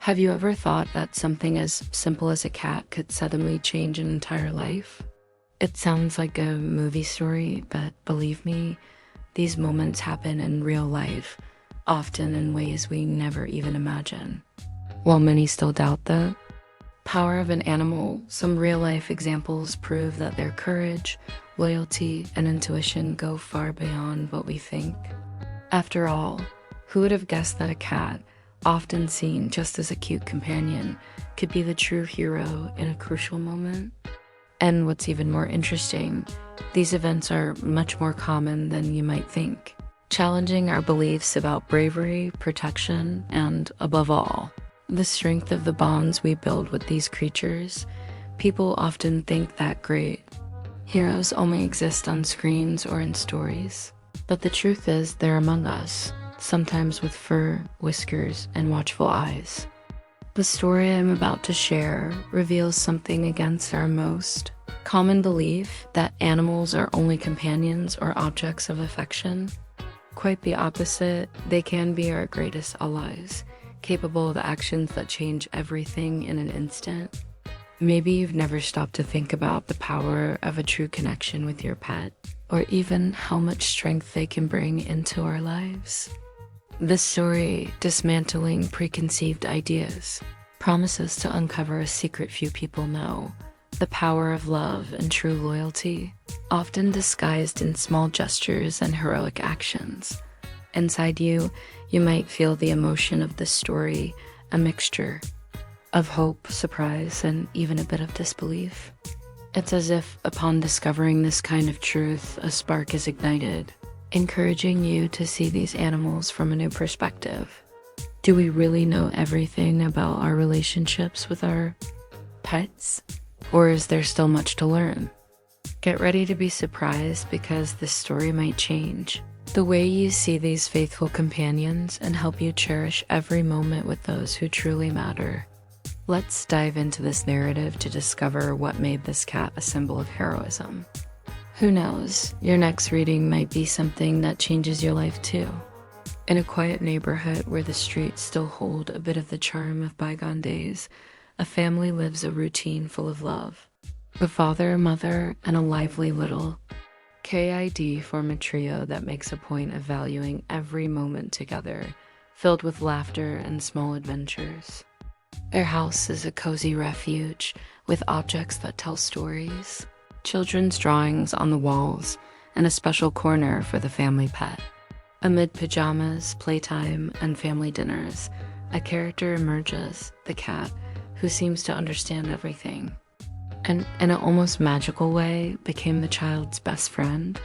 Have you ever thought that something as simple as a cat could suddenly change an entire life? It sounds like a movie story, but believe me, these moments happen in real life, often in ways we never even imagine. While many still doubt the power of an animal, some real-life examples prove that their courage, loyalty, and intuition go far beyond what we think. After all, who would have guessed that a cat, often seen just as a cute companion, could be the true hero in a crucial moment? And what's even more interesting, these events are much more common than you might think, challenging our beliefs about bravery, protection, and, above all, the strength of the bonds we build with these creatures. People often think that great heroes only exist on screens or in stories, but the truth is they're among us, sometimes with fur, whiskers, and watchful eyes. The story I'm about to share reveals something against our most common belief that animals are only companions or objects of affection. Quite the opposite, they can be our greatest allies, capable of actions that change everything in an instant. Maybe you've never stopped to think about the power of a true connection with your pet, or even how much strength they can bring into our lives. This story, Dismantling Preconceived Ideas, promises to uncover a secret few people know: the power of love and true loyalty, often disguised in small gestures and heroic actions. Inside you, you might feel the emotion of this story, a mixture of hope, surprise, and even a bit of disbelief. It's as if, upon discovering this kind of truth, a spark is ignited, encouraging you to see these animals from a new perspective. Do we really know everything about our relationships with our pets? Or is there still much to learn? Get ready to be surprised, because this story might change the way you see these faithful companions and help you cherish every moment with those who truly matter. Let's dive into this narrative to discover what made this cat a symbol of heroism. Who knows, your next reading might be something that changes your life too. In a quiet neighborhood where the streets still hold a bit of the charm of bygone days, a family lives a routine full of love. The father, mother, and a lively little kid form a trio that makes a point of valuing every moment together, filled with laughter and small adventures. Their house is a cozy refuge with objects that tell stories, children's drawings on the walls, and a special corner for the family pet. Amid pajamas, playtime, and family dinners, a character emerges, the cat, who seems to understand everything, and in an almost magical way became the child's best friend.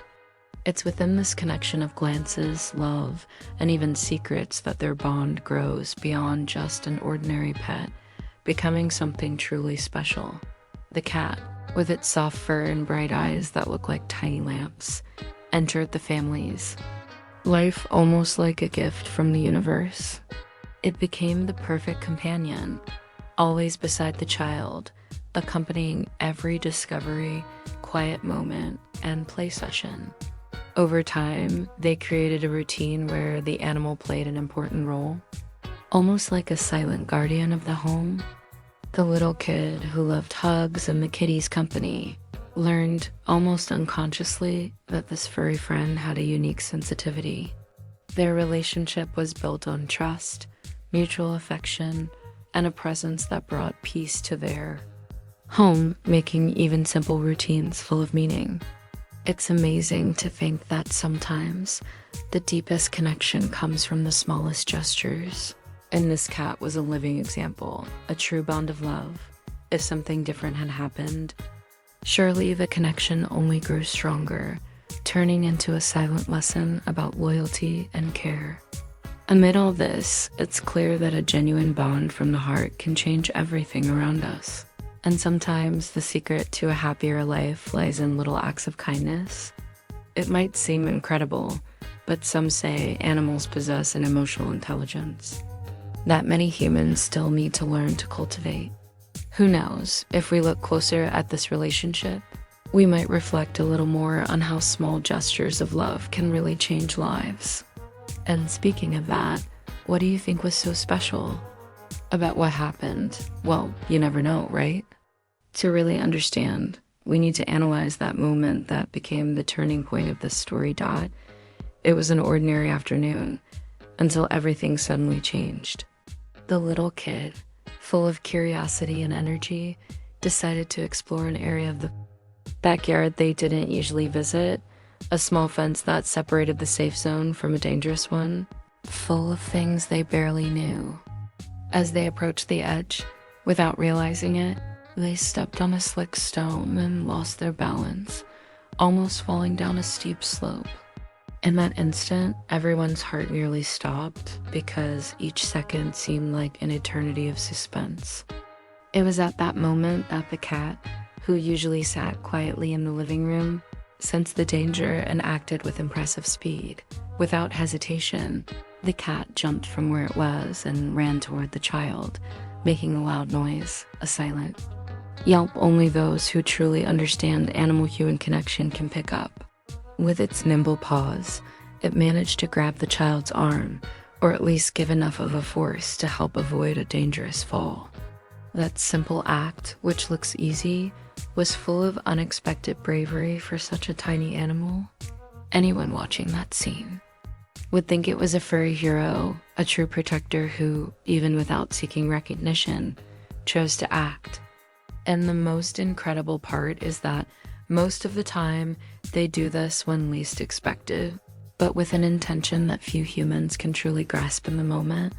It's within this connection of glances, love, and even secrets that their bond grows beyond just an ordinary pet, becoming something truly special. The cat, with its soft fur and bright eyes that look like tiny lamps, entered the family's life almost like a gift from the universe. It became the perfect companion, always beside the child, accompanying every discovery, quiet moment, and play session. Over time, they created a routine where the animal played an important role, almost like a silent guardian of the home. The little kid, who loved hugs and the kitty's company, learned almost unconsciously that this furry friend had a unique sensitivity. Their relationship was built on trust, mutual affection, and a presence that brought peace to their home, making even simple routines full of meaning. It's amazing to think that sometimes the deepest connection comes from the smallest gestures. And this cat was a living example, a true bond of love. If something different had happened, surely the connection only grew stronger, turning into a silent lesson about loyalty and care. Amid all this, it's clear that a genuine bond from the heart can change everything around us. And sometimes the secret to a happier life lies in little acts of kindness. It might seem incredible, but some say animals possess an emotional intelligence that many humans still need to learn to cultivate. Who knows, if we look closer at this relationship, we might reflect a little more on how small gestures of love can really change lives. And speaking of that, what do you think was so special? about what happened. Well, you never know, right? To really understand, we need to analyze that moment that became the turning point of this story. It was an ordinary afternoon until everything suddenly changed. The little kid, full of curiosity and energy, decided to explore an area of the backyard they didn't usually visit, a small fence that separated the safe zone from a dangerous one, full of things they barely knew. As they approached the edge, without realizing it, they stepped on a slick stone and lost their balance, almost falling down a steep slope. In that instant, everyone's heart nearly stopped because each second seemed like an eternity of suspense. It was at that moment that the cat, who usually sat quietly in the living room, sensed the danger and acted with impressive speed. Without hesitation, the cat jumped from where it was and ran toward the child, making a loud noise, a silent yelp only those who truly understand animal-human connection can pick up. With its nimble paws, it managed to grab the child's arm, or at least give enough of a force to help avoid a dangerous fall. That simple act, which looks easy, was full of unexpected bravery for such a tiny animal. Anyone watching that scene would think it was a furry hero, a true protector who, even without seeking recognition, chose to act. And the most incredible part is that most of the time, they do this when least expected, but with an intention that few humans can truly grasp in the moment.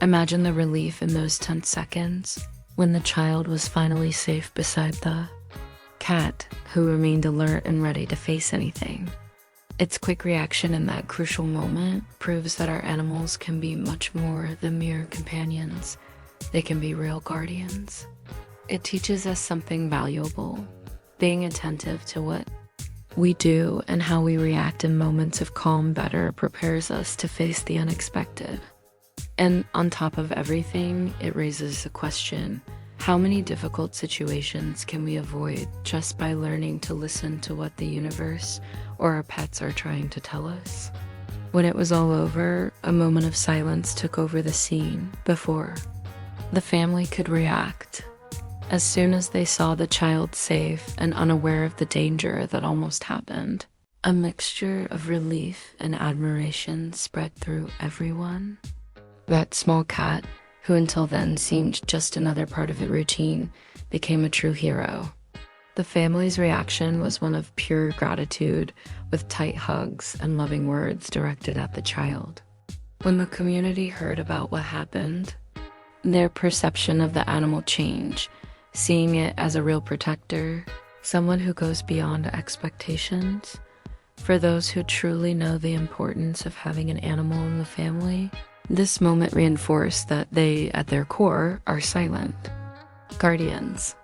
Imagine the relief in those 10 seconds when the child was finally safe beside the cat, who remained alert and ready to face anything. Its quick reaction in that crucial moment proves that our animals can be much more than mere companions. They can be real guardians. It teaches us something valuable. Being attentive to what we do and how we react in moments of calm better prepares us to face the unexpected. And on top of everything, it raises the question, how many difficult situations can we avoid just by learning to listen to what the universe or our pets are trying to tell us? When it was all over, a moment of silence took over the scene before the family could react. As soon as they saw the child safe and unaware of the danger that almost happened, a mixture of relief and admiration spread through everyone. That small cat, who until then seemed just another part of the routine, became a true hero. The family's reaction was one of pure gratitude, with tight hugs and loving words directed at the child. When the community heard about what happened, their perception of the animal changed, seeing it as a real protector, someone who goes beyond expectations. For those who truly know the importance of having an animal in the family, this moment reinforced that they, at their core, are silent guardians.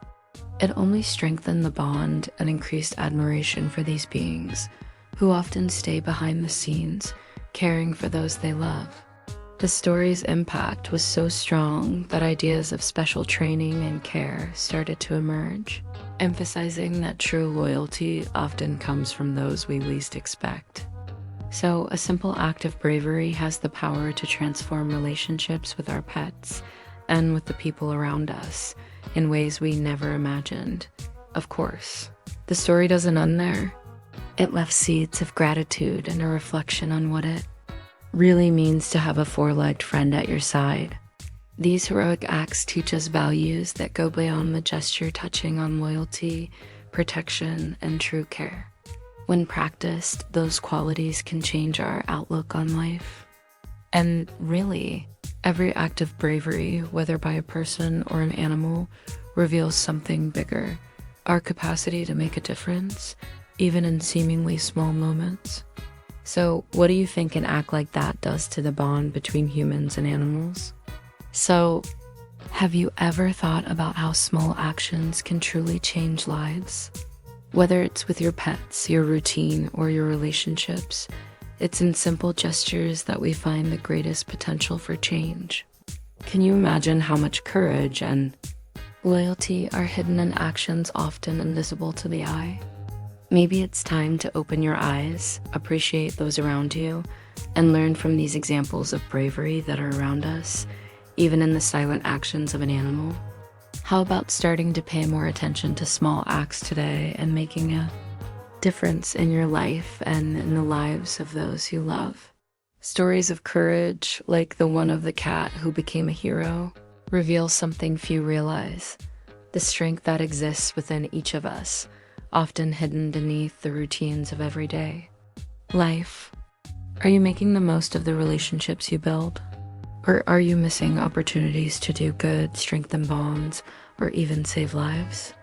It only strengthened the bond and increased admiration for these beings, who often stay behind the scenes, caring for those they love. The story's impact was so strong that ideas of special training and care started to emerge, emphasizing that true loyalty often comes from those we least expect. So, a simple act of bravery has the power to transform relationships with our pets and with the people around us in ways we never imagined. Of course, the story doesn't end there. It left seeds of gratitude and a reflection on what it really means to have a four-legged friend at your side. These heroic acts teach us values that go beyond the gesture, touching on loyalty, protection, and true care. When practiced, those qualities can change our outlook on life. And really, every act of bravery, whether by a person or an animal, reveals something bigger, our capacity to make a difference, even in seemingly small moments. So, what do you think an act like that does to the bond between humans and animals? So, have you ever thought about how small actions can truly change lives? Whether it's with your pets, your routine, or your relationships, it's in simple gestures that we find the greatest potential for change. Can you imagine how much courage and loyalty are hidden in actions often invisible to the eye? Maybe it's time to open your eyes, appreciate those around you, and learn from these examples of bravery that are around us, even in the silent actions of an animal? How about starting to pay more attention to small acts today and making a difference in your life and in the lives of those you love? Stories of courage, like the one of the cat who became a hero, reveal something few realize: the strength that exists within each of us, often hidden beneath the routines of everyday life. Are you making the most of the relationships you build? Or are you missing opportunities to do good, strengthen bonds, or even save lives?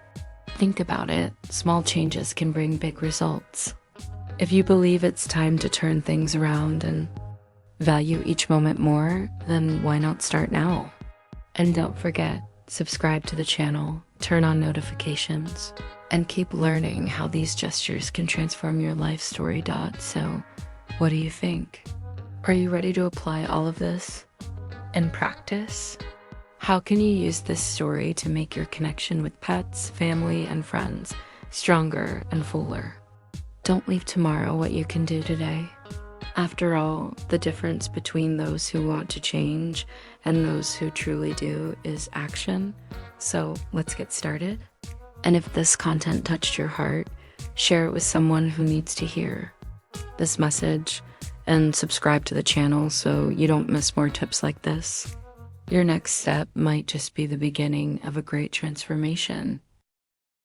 Think about it. Small changes can bring big results. If you believe it's time to turn things around and value each moment more, then why not start now? And don't forget, subscribe to the channel, turn on notifications, and keep learning how these gestures can transform your life story. So, what do you think? Are you ready to apply all of this in practice? How can you use this story to make your connection with pets, family, and friends stronger and fuller? Don't leave tomorrow what you can do today. After all, the difference between those who want to change and those who truly do is action. So let's get started. And if this content touched your heart, share it with someone who needs to hear this message, and subscribe to the channel so you don't miss more tips like this. Your next step might just be the beginning of a great transformation.